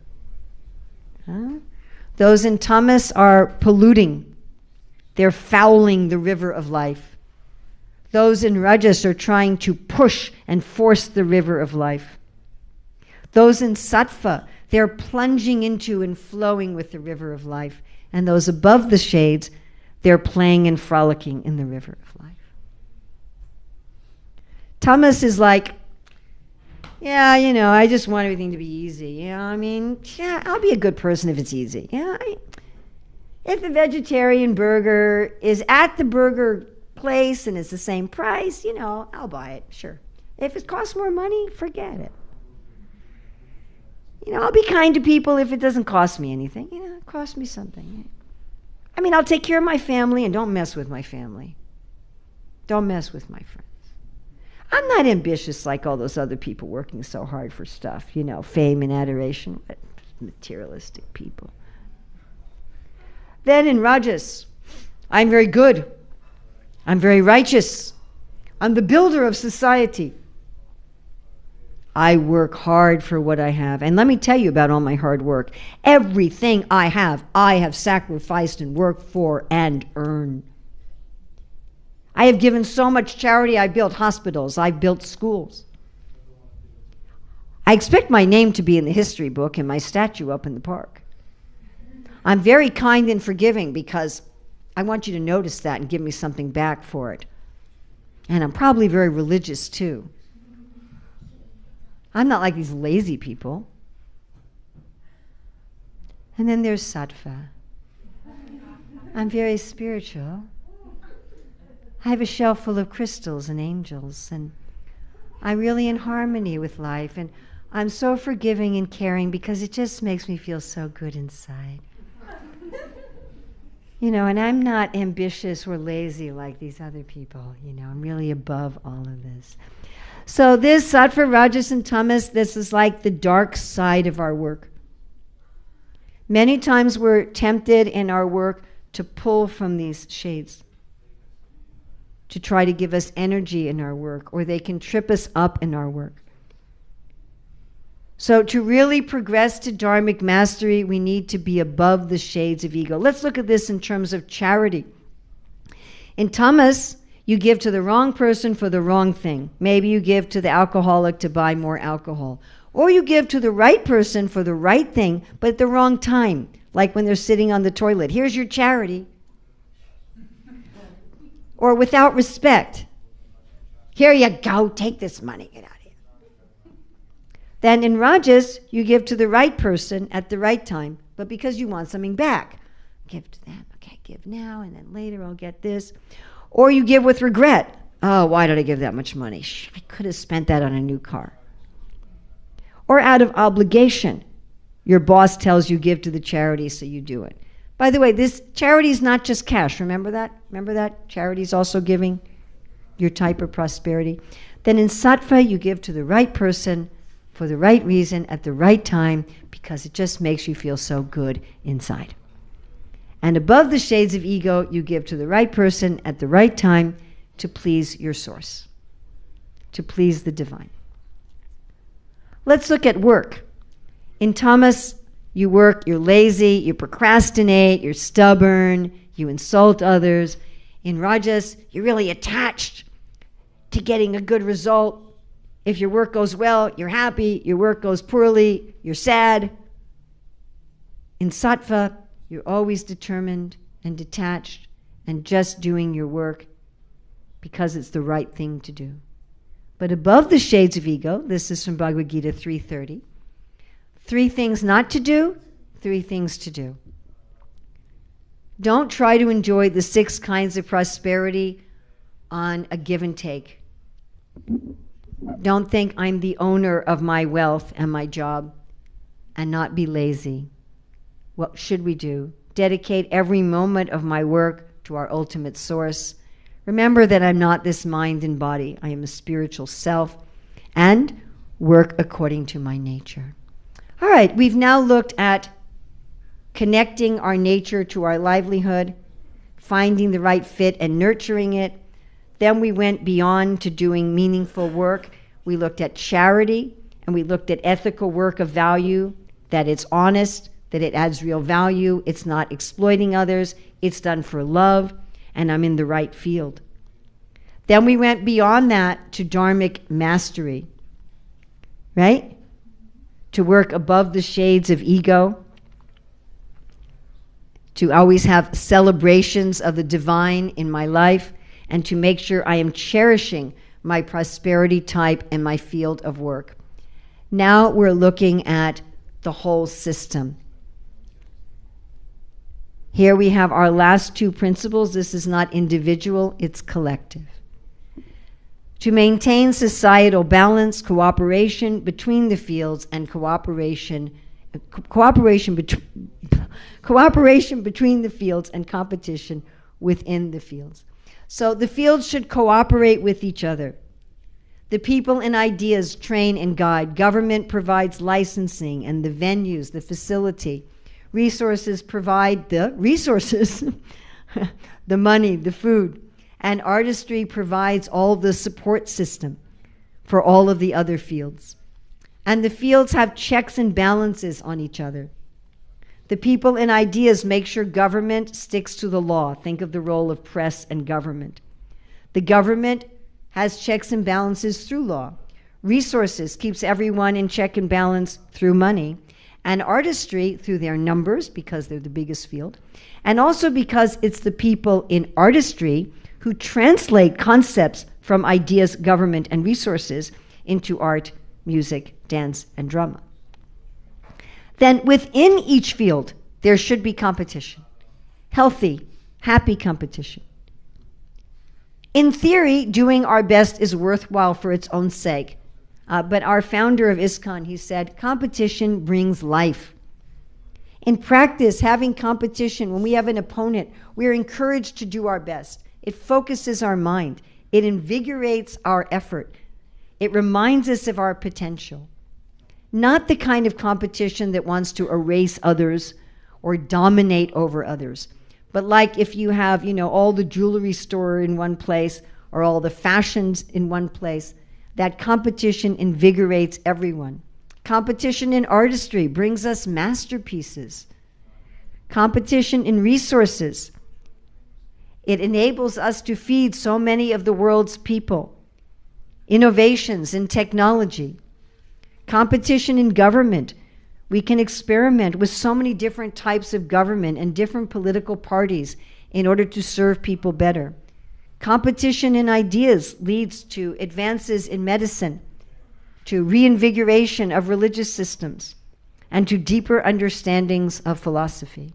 Speaker 1: those in tamas are polluting. They're fouling the river of life. Those in rajas are trying to push and force the river of life. Those in sattva, they're plunging into and flowing with the river of life. And those above the shades, they're playing and frolicking in the river of life. Tamas is like, yeah, I just want everything to be easy. I'll be a good person if it's easy. If the vegetarian burger is at the burger place and it's the same price, I'll buy it, sure. If it costs more money, forget it. I'll be kind to people if it doesn't cost me anything. It costs me something. I'll take care of my family, and don't mess with my family. Don't mess with my friends. I'm not ambitious like all those other people working so hard for stuff, fame and adoration. What materialistic people. Then in rajas, I'm very good. I'm very righteous. I'm the builder of society. I work hard for what I have. And let me tell you about all my hard work. Everything I have sacrificed and worked for and earned. I have given so much charity. I built hospitals. I built schools. I expect my name to be in the history book and my statue up in the park. I'm very kind and forgiving because I want you to notice that and give me something back for it. And I'm probably very religious too. I'm not like these lazy people. And then there's sattva. I'm very spiritual. I have a shelf full of crystals and angels, and I'm really in harmony with life, and I'm so forgiving and caring because it just makes me feel so good inside. And I'm not ambitious or lazy like these other people. I'm really above all of this. So this sattva, rajas, and tamas, this is like the dark side of our work. Many times we're tempted in our work to pull from these shades, to try to give us energy in our work, or they can trip us up in our work. So to really progress to dharmic mastery, we need to be above the shades of ego. Let's look at this in terms of charity. In tamas, you give to the wrong person for the wrong thing. Maybe you give to the alcoholic to buy more alcohol. Or you give to the right person for the right thing, but at the wrong time, like when they're sitting on the toilet. Here's your charity. Or without respect. Here you go, take this money, get out of here. Then in rajas, you give to the right person at the right time, but because you want something back. Give to them, okay, give now, and then later I'll get this. Or you give with regret. Oh, why did I give that much money? I could have spent that on a new car. Or out of obligation. Your boss tells you give to the charity, so you do it. By the way, this charity is not just cash. Remember that? Remember that? Charity is also giving your type of prosperity. Then in sattva, you give to the right person for the right reason at the right time because it just makes you feel so good inside. And above the shades of ego, you give to the right person at the right time to please your source, to please the divine. Let's look at work. In tamas, you work, you're lazy, you procrastinate, you're stubborn, you insult others. In rajas, you're really attached to getting a good result. If your work goes well, you're happy. Your work goes poorly, you're sad. In sattva, you're always determined and detached and just doing your work because it's the right thing to do. But above the shades of ego, this is from Bhagavad Gita 3:30, 3 things not to do, 3 things to do. Don't try to enjoy the 6 kinds of prosperity on a give and take. Don't think I'm the owner of my wealth and my job and not be lazy. What should we do? Dedicate every moment of my work to our ultimate source. Remember that I'm not this mind and body. I am a spiritual self, and work according to my nature. All right, we've now looked at connecting our nature to our livelihood, finding the right fit and nurturing it. Then we went beyond to doing meaningful work. We looked at charity, and we looked at ethical work of value, that it's honest, that it adds real value, it's not exploiting others, it's done for love, and I'm in the right field. Then we went beyond that to dharmic mastery, right? To work above the shades of ego, to always have celebrations of the divine in my life, and to make sure I am cherishing my prosperity type and my field of work. Now we're looking at the whole system. Here we have our last 2 principles. This is not individual, it's collective. To maintain societal balance, cooperation between the fields, and cooperation between the fields, and competition within the fields. So the fields should cooperate with each other. The people and ideas train and guide. Government provides licensing and the venues, the facility. Resources provide the resources, the money, the food. And artistry provides all the support system for all of the other fields. And the fields have checks and balances on each other. The people and ideas make sure government sticks to the law. Think of the role of press and government. The government has checks and balances through law. Resources keeps everyone in check and balance through money. And artistry through their numbers, because they're the biggest field. And also because it's the people in artistry who translate concepts from ideas, government, and resources into art, music, dance, and drama. Then within each field, there should be competition. Healthy, happy competition. In theory, doing our best is worthwhile for its own sake. But our founder of ISKCON, he said, competition brings life. In practice, having competition, when we have an opponent, we're encouraged to do our best. It focuses our mind. It invigorates our effort. It reminds us of our potential. Not the kind of competition that wants to erase others or dominate over others. But like if you have, all the jewelry store in one place or all the fashions in one place, that competition invigorates everyone. Competition in artistry brings us masterpieces. Competition in resources. It enables us to feed so many of the world's people. Innovations in technology. Competition in government. We can experiment with so many different types of government and different political parties in order to serve people better. Competition in ideas leads to advances in medicine, to reinvigoration of religious systems, and to deeper understandings of philosophy.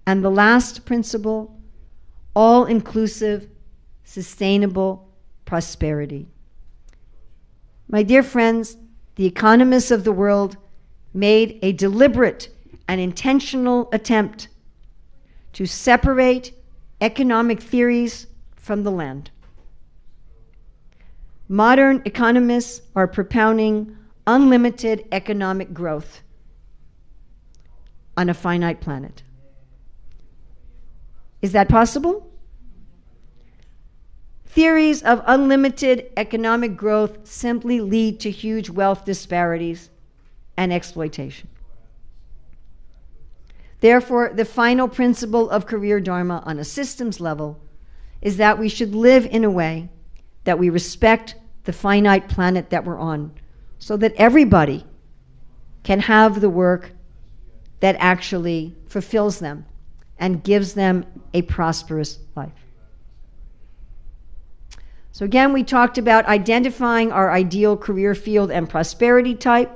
Speaker 1: And the last principle, all-inclusive, sustainable prosperity. My dear friends, the economists of the world made a deliberate and intentional attempt to separate economic theories from the land. Modern economists are propounding unlimited economic growth on a finite planet. Is that possible? Theories of unlimited economic growth simply lead to huge wealth disparities and exploitation. Therefore, the final principle of career Dharma on a systems level is that we should live in a way that we respect the finite planet that we're on, so that everybody can have the work that actually fulfills them and gives them a prosperous life. So again, we talked about identifying our ideal career field and prosperity type,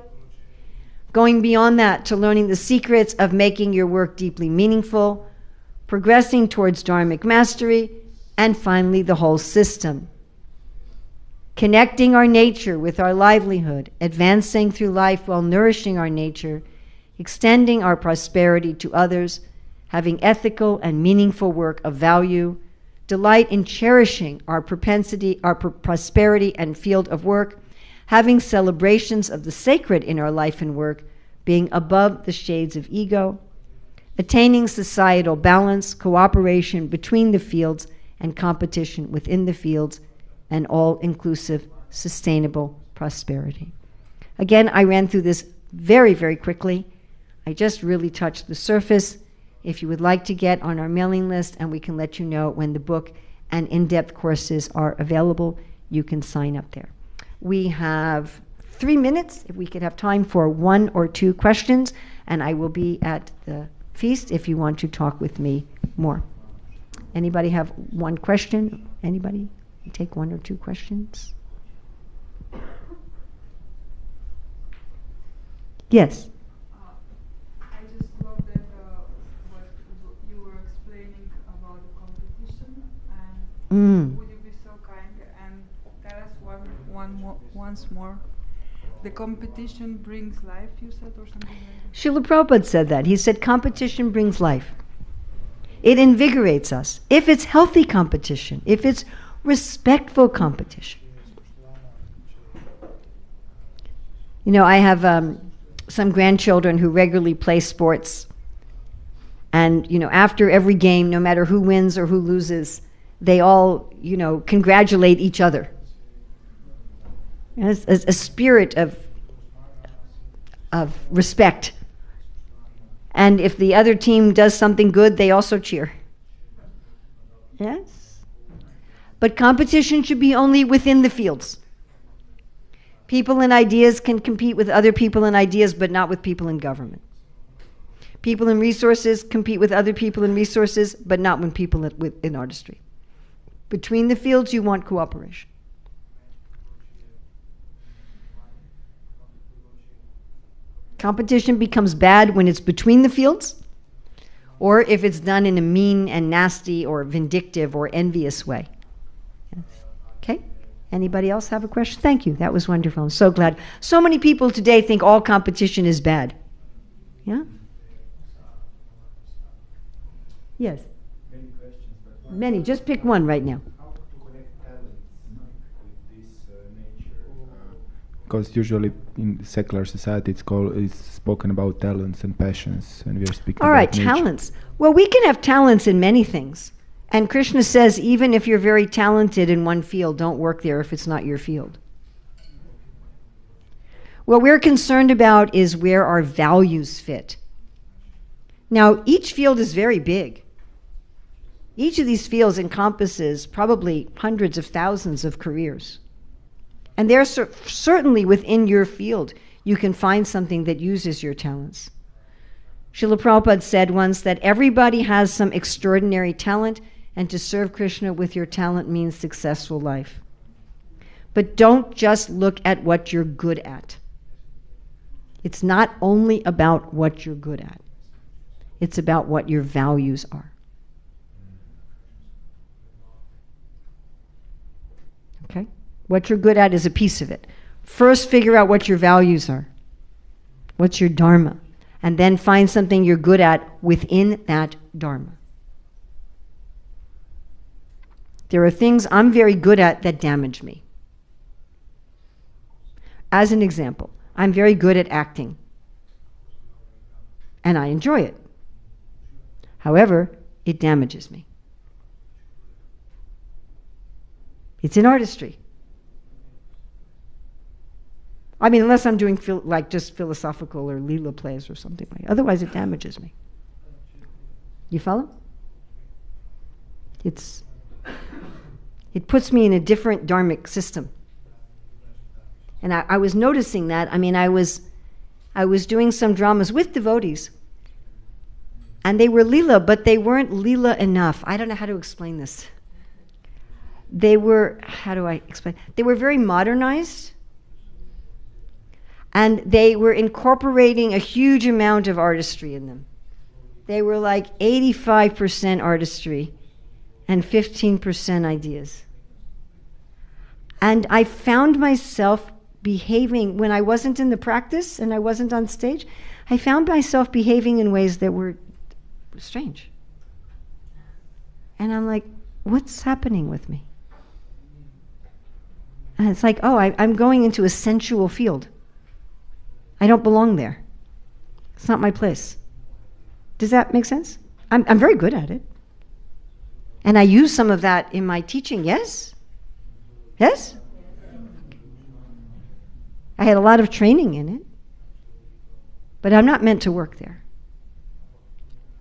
Speaker 1: going beyond that to learning the secrets of making your work deeply meaningful, progressing towards dharmic mastery, and finally the whole system. Connecting our nature with our livelihood, advancing through life while nourishing our nature, extending our prosperity to others, having ethical and meaningful work of value, delight in cherishing our prosperity and field of work, having celebrations of the sacred in our life and work, being above the shades of ego, attaining societal balance, cooperation between the fields, and competition within the fields, and all-inclusive, sustainable prosperity. Again, I ran through this very, very quickly. I just really touched the surface. If you would like to get on our mailing list, and we can let you know when the book and in-depth courses are available, you can sign up there. We have 3 minutes, if we could have time for 1 or 2 questions, and I will be at the feast if you want to talk with me more. Anybody have 1 question? Anybody? Take 1 or 2 questions? Yes.
Speaker 2: I just love that what you were explaining about the competition, and would you be so kind and tell us once more? The competition brings life, you said, or something like that?
Speaker 1: Srila Prabhupada said that. He said competition brings life. It invigorates us. If it's healthy competition, if it's respectful competition. You know, I have some grandchildren who regularly play sports. And, you know, after every game, no matter who wins or who loses, they all, you know, congratulate each other. It's a spirit of respect. And if the other team does something good, they also cheer. Yes? But competition should be only within the fields. People and ideas can compete with other people and ideas, but not with people in government. People in resources compete with other people in resources, but not when people in artistry. Between the fields, you want cooperation. Competition becomes bad when it's between the fields, or if it's done in a mean and nasty or vindictive or envious way. Yes. Okay? Anybody else have a question? Thank you. That was wonderful. I'm so glad. So many people today think all competition is bad. Yeah? Yes?
Speaker 3: Many questions, but
Speaker 1: Many. Just pick one right now.
Speaker 3: how to connect talents with this nature? Because usually in secular society it's spoken about talents and passions, and we are speaking
Speaker 1: All
Speaker 3: about
Speaker 1: right,
Speaker 3: nature.
Speaker 1: talents. Well, we can have talents in many things. And Krishna says, even if you're very talented in one field, don't work there if it's not your field. What we're concerned about is where our values fit. Now, each field is very big. Each of these fields encompasses probably hundreds of thousands of careers. And there's certainly within your field, you can find something that uses your talents. Srila Prabhupada said once that everybody has some extraordinary talent, and to serve Krishna with your talent means successful life. But don't just look at what you're good at. It's not only about what you're good at. It's about what your values are. Okay? What you're good at is a piece of it. First, figure out what your values are. What's your Dharma? And then find something you're good at within that Dharma. There are things I'm very good at that damage me. As an example, I'm very good at acting. And I enjoy it. However, it damages me. It's in artistry. I mean, unless I'm doing just philosophical or Leela plays or something like that. Otherwise, it damages me. You follow? It puts me in a different dharmic system. And I was noticing that. I mean, I was doing some dramas with devotees. And they were Leela, but they weren't Leela enough. I don't know how to explain this. They were, how do I explain? They were very modernized. And they were incorporating a huge amount of artistry in them. They were like 85% artistry and 15% ideas. And I found myself behaving, when I wasn't in the practice and I wasn't on stage, I found myself behaving in ways that were strange. And I'm like, what's happening with me? And it's like, oh, I'm going into a sensual field. I don't belong there. It's not my place. Does that make sense? I'm very good at it. And I use some of that in my teaching, yes? Yes? I had a lot of training in it. But I'm not meant to work there.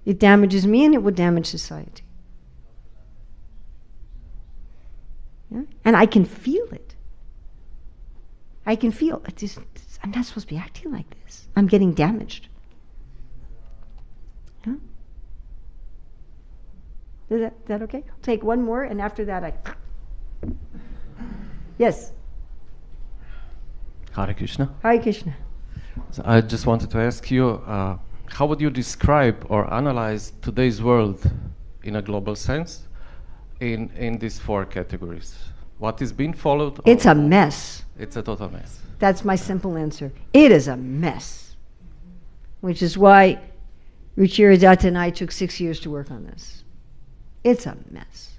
Speaker 1: It damages me and it will damage society. Yeah? And I can feel it. I can feel it. I'm not supposed to be acting like this. I'm getting damaged. Yeah? Is that okay? I'll take one more, and after that I... Yes?
Speaker 4: Hare Krishna.
Speaker 1: Hare Krishna.
Speaker 4: So I just wanted to ask you, how would you describe or analyze today's world in a global sense in these four categories? What is being followed?
Speaker 1: It's a mess.
Speaker 4: It's a total mess.
Speaker 1: That's my simple answer. It is a mess. Which is why Ruchira Datta and I took 6 years to work on this. It's a mess.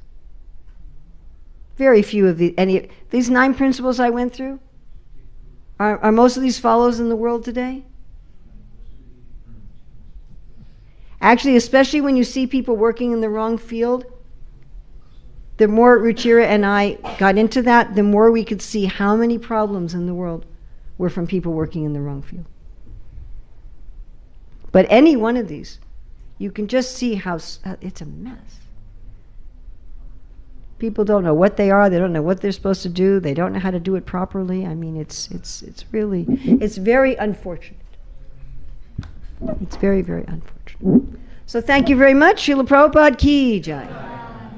Speaker 1: Very few of these 9 principles I went through, are most of these follows in the world today? Actually, especially when you see people working in the wrong field, the more Ruchira and I got into that, the more we could see how many problems in the world were from people working in the wrong field. But any one of these, you can just see how it's a mess. People don't know what they are, they don't know what they're supposed to do, they don't know how to do it properly. I mean, it's very unfortunate. It's very, very unfortunate. So thank you very much. Srila Prabhupada ki jai.